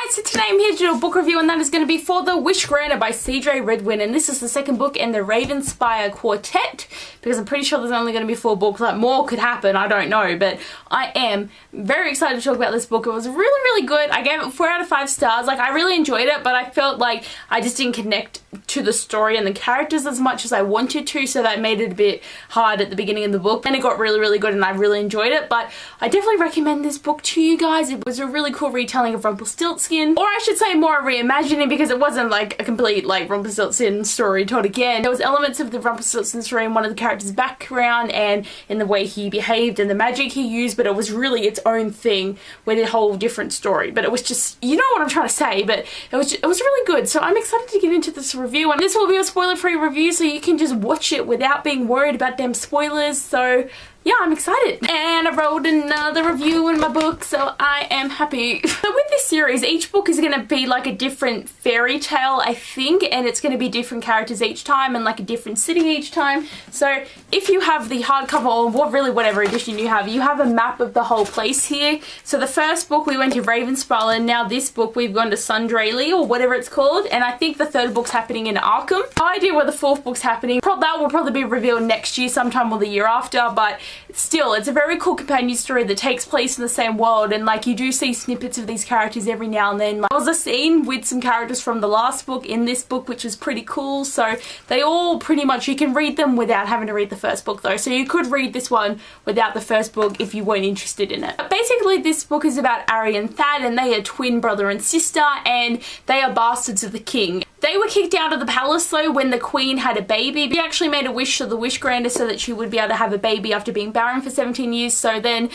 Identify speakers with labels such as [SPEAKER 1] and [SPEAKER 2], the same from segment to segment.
[SPEAKER 1] guys, so today I'm here to do a book review, and that is going to be For the Wish Granter by C.J. Redwin, and this is the second book in the Ravenspire Quartet, because I'm pretty sure there's only going to be 4 books. Like, more could happen, I don't know, but I am very excited to talk about this book. It was really good. I gave it 4 out of 5 stars. Like, I really enjoyed it, but I felt like I just didn't connect to the story and the characters as much as I wanted to, so that made it a bit hard at the beginning of the book. And it got really good, and I really enjoyed it, but I definitely recommend this book to you guys. It was a really cool retelling of Rumpelstiltskin, or I should say more a reimagining, because it wasn't like a complete like Rumpelstiltskin story told again. There was elements of the Rumpelstiltskin story in one of the characters' background and in the way he behaved and the magic he used, but it was really its own thing with a whole different story. But it was just, you know what I'm trying to say, but it was really good. So I'm excited to get into this review, and this will be a spoiler-free review, so you can just watch it without being worried about them spoilers. So yeah, I'm excited. And I wrote another review in my book, so I am happy. So with this series, each book is going to be like a different fairy tale, I think, and it's going to be different characters each time and like a different city each time. So if you have the hardcover, or whatever edition you have a map of the whole place here. So the first book we went to Ravenspire, and now this book we've gone to Sundraily, or whatever it's called, and I think the 3rd book's happening in Arkham. No idea where the 4th book's happening. That will probably be revealed next year sometime, or the year after, but still, it's a very cool companion story that takes place in the same world, and like you do see snippets of these characters every now and then. Like, there was a scene with some characters from the last book in this book, which is pretty cool. So they all pretty much, you can read them without having to read the 1st book though, so you could read this one without the 1st book if you weren't interested in it. But basically this book is about Ari and Thad, and they are twin brother and sister, and they are bastards of the king. They were kicked out of the palace though when the queen had a baby. She actually made a wish to the Wish Granter so that she would be able to have a baby after being barren for 17 years. So then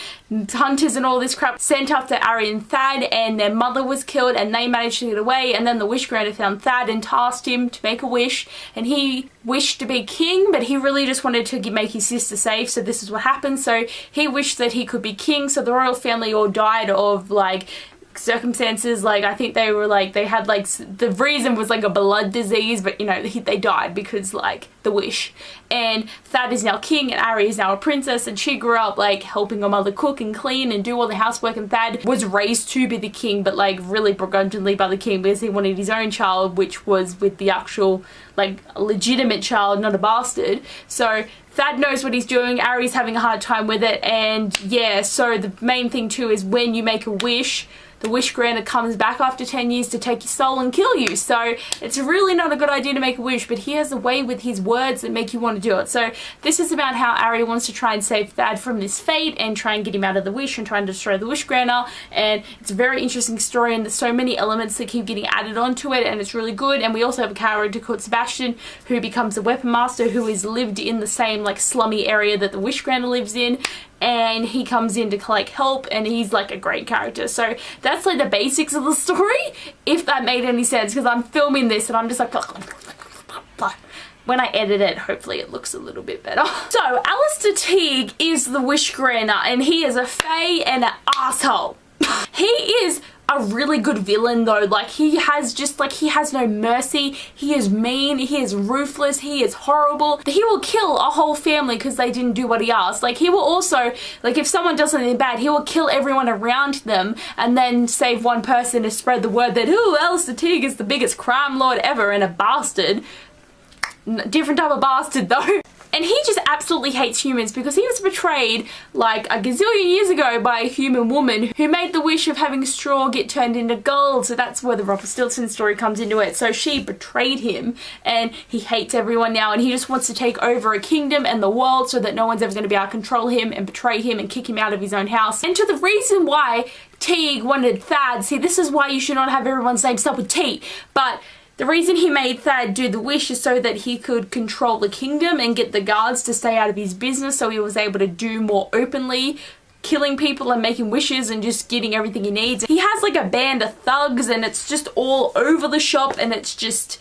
[SPEAKER 1] hunters and all this crap sent after Ari and Thad, and their mother was killed, and they managed to get away. And then the Wish Granter found Thad and tasked him to make a wish, and he wished to be king, but he really just wanted to make his sister safe. So this is what happened. So he wished that he could be king. So the royal family all died of like circumstances, like I think they were like, they had like, the reason was like a blood disease, but you know, they died because like the wish. And Thad is now king, and Ari is now a princess, and she grew up like helping her mother cook and clean and do all the housework, and Thad was raised to be the king, but like really begrudgingly by the king, because he wanted his own child, which was with the actual like legitimate child, not a bastard. So Thad knows what he's doing, Ari's having a hard time with it, and yeah, so the main thing too is when you make a wish, the Wish Granter comes back after 10 years to take your soul and kill you. So it's really not a good idea to make a wish, but he has a way with his words that make you want to do it. So this is about how Ari wants to try and save Thad from this fate and try and get him out of the wish and try and destroy the Wish Granter. And it's a very interesting story, and there's so many elements that keep getting added onto it, and it's really good. And we also have a character called Sebastian, who becomes a weapon master, who has lived in the same like slummy area that the Wish Granter lives in, and he comes in to collect help, and he's like a great character. So that's like the basics of the story, if that made any sense, because I'm filming this and I'm just like, when I edit it, hopefully it looks a little bit better. So Alistair Teague is the Wish Granter, and he is a fae and an asshole. He is a really good villain though. Like, he has just like, he has no mercy, he is mean, he is ruthless, he is horrible. He will kill a whole family because they didn't do what he asked. Like, he will also, like, if someone does something bad, he will kill everyone around them and then save one person to spread the word that, oh, Alistair Teague is the biggest crime lord ever and a bastard. Different type of bastard though. And he just absolutely hates humans, because he was betrayed like a gazillion years ago by a human woman who made the wish of having straw get turned into gold. So that's where the Rumpelstiltskin story comes into it. So she betrayed him, and he hates everyone now, and he just wants to take over a kingdom and the world so that no one's ever going to be able to control him and betray him and kick him out of his own house. And to the reason why Teague wanted Thad, see, this is why you should not have everyone's name start with T, but the reason he made Thad do the wish is so that he could control the kingdom and get the guards to stay out of his business, so he was able to do more openly, killing people and making wishes and just getting everything he needs. He has like a band of thugs, and it's just all over the shop, and it's just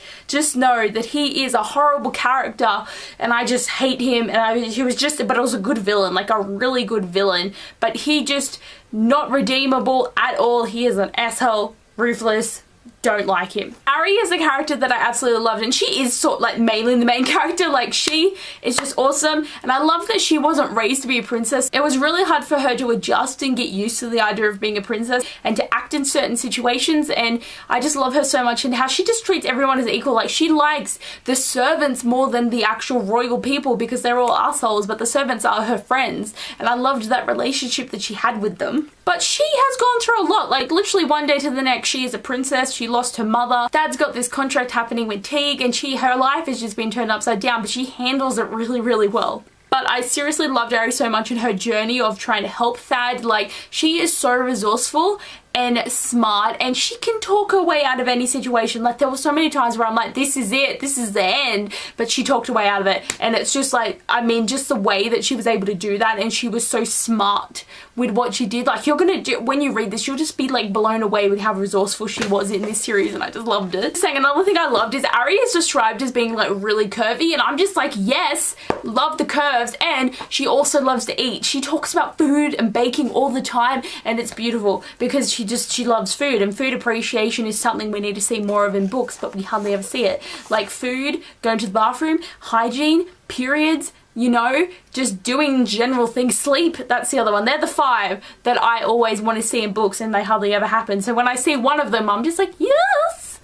[SPEAKER 1] know that he is a horrible character, and I just hate him. And he was just, but it was a good villain, like a really good villain, but he just not redeemable at all. He is an asshole, ruthless, don't like him. Ari is a character that I absolutely loved, and she is sort of like mainly the main character. Like, she is just awesome, and I love that she wasn't raised to be a princess. It was really hard for her to adjust and get used to the idea of being a princess, and to act in certain situations, and I just love her so much, and how she just treats everyone as equal. Like, she likes the servants more than the actual royal people because they're all assholes, but the servants are her friends, and I loved that relationship that she had with them. But she has gone through a lot. Like, literally one day to the next, she is a princess. She lost her mother. Dad's got this contract happening with Teague, and her life has just been turned upside down, but she handles it really, really well. But I seriously loved Ari so much in her journey of trying to help Thad. Like, she is so resourceful and smart, and she can talk her way out of any situation. Like, there were so many times where I'm like, this is it, this is the end, but she talked her way out of it. And it's just like, I mean, just the way that she was able to do that, and she was so smart with what she did. Like, you're gonna do, when you read this, you'll just be like blown away with how resourceful she was in this series, and I just loved it. Saying another thing I loved is Ari is described as being like really curvy, and I'm just like, yes, love the curves. And she also loves to eat. She talks about food and baking all the time, and it's beautiful because she loves food, and food appreciation is something we need to see more of in books, but we hardly ever see it. Like food, going to the bathroom, hygiene, periods, you know, just doing general things. Sleep, that's the other one. They're the 5 that I always want to see in books, and they hardly ever happen. So when I see one of them, I'm just like, yes,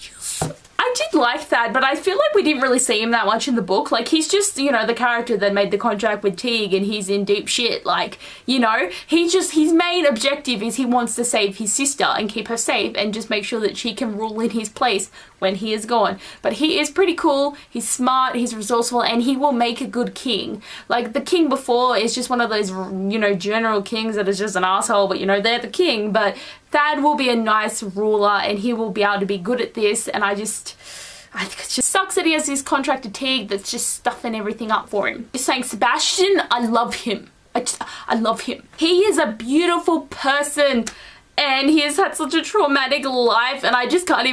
[SPEAKER 1] yes. I did like that, but I feel like we didn't really see him that much in the book. Like, he's just, you know, the character that made the contract with Teague, and he's in deep shit. Like, you know, his main objective is he wants to save his sister and keep her safe and just make sure that she can rule in his place when he is gone. But he is pretty cool, he's smart, he's resourceful, and he will make a good king. Like, the king before is just one of those, you know, general kings that is just an asshole, but you know, they're the king. But Thad will be a nice ruler, and he will be able to be good at this, and I think it just sucks that he has this contract to Teague that's just stuffing everything up for him. Just saying, Sebastian, I love him. I love him. He is a beautiful person, and he has had such a traumatic life, and I can't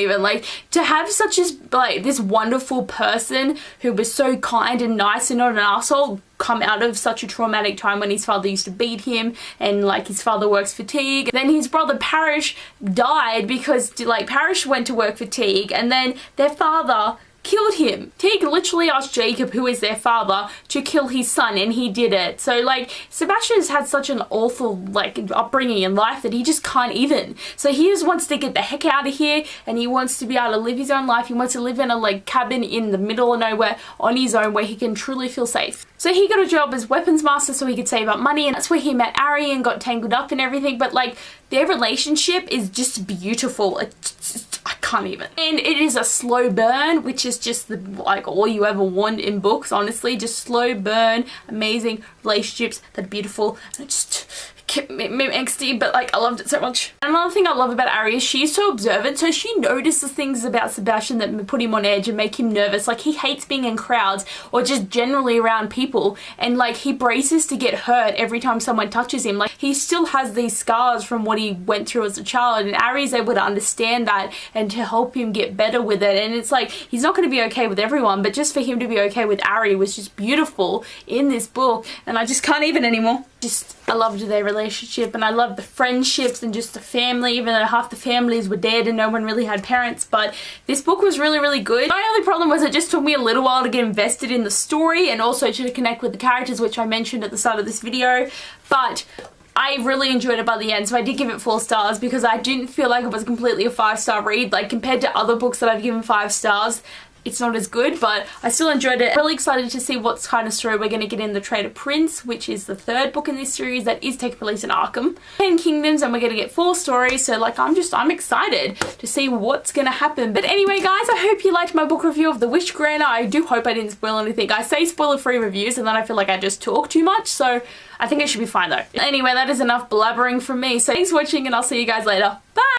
[SPEAKER 1] even, like, to have such this wonderful person who was so kind and nice and not an asshole come out of such a traumatic time when his father used to beat him, and like his father works for Teague. Then his brother Parrish died because like Parrish went to work for Teague, and then their father killed him. Teague literally asked Jacob, who is their father, to kill his son, and he did it. So like, Sebastian's had such an awful like upbringing in life that he just can't even. So he just wants to get the heck out of here, and he wants to be able to live his own life. He wants to live in a like cabin in the middle of nowhere on his own where he can truly feel safe. So he got a job as weapons master so he could save up money, and that's where he met Ari and got tangled up and everything. But like, their relationship is just beautiful. I can't even. And it is a slow burn, which is just like all you ever want in books, honestly. Just slow burn, amazing relationships that are beautiful, and it just kept me angsty, but like, I loved it so much. Another thing I love about Ari is she's so observant, so she notices things about Sebastian that put him on edge and make him nervous. Like, he hates being in crowds or just generally around people, and like, he braces to get hurt every time someone touches him. Like, he still has these scars from what he went through as a child, and Ari's able to understand that and to help him get better with it. And it's like, he's not going to be okay with everyone, but just for him to be okay with Ari was just beautiful in this book, and I just can't even anymore. I loved their relationship, and I loved the friendships and just the family, even though half the families were dead and no one really had parents. But this book was really, really good. My only problem was it just took me a little while to get invested in the story and also to connect with the characters, which I mentioned at the start of this video. But I really enjoyed it by the end, so I did give it 4 stars because I didn't feel like it was completely a 5-star read. Like, compared to other books that I've given 5 stars, it's not as good, but I still enjoyed it. Really excited to see what kind of story we're going to get in The Traitor Prince, which is the 3rd book in this series that is taking place in Arkham. 10 Kingdoms, and we're going to get 4 stories, so like, I'm excited to see what's going to happen. But anyway, guys, I hope you liked my book review of The Wish Granter. I do hope I didn't spoil anything. I say spoiler-free reviews, and then I feel like I just talk too much, so I think it should be fine though. Anyway, that is enough blabbering from me, so thanks for watching, and I'll see you guys later. Bye!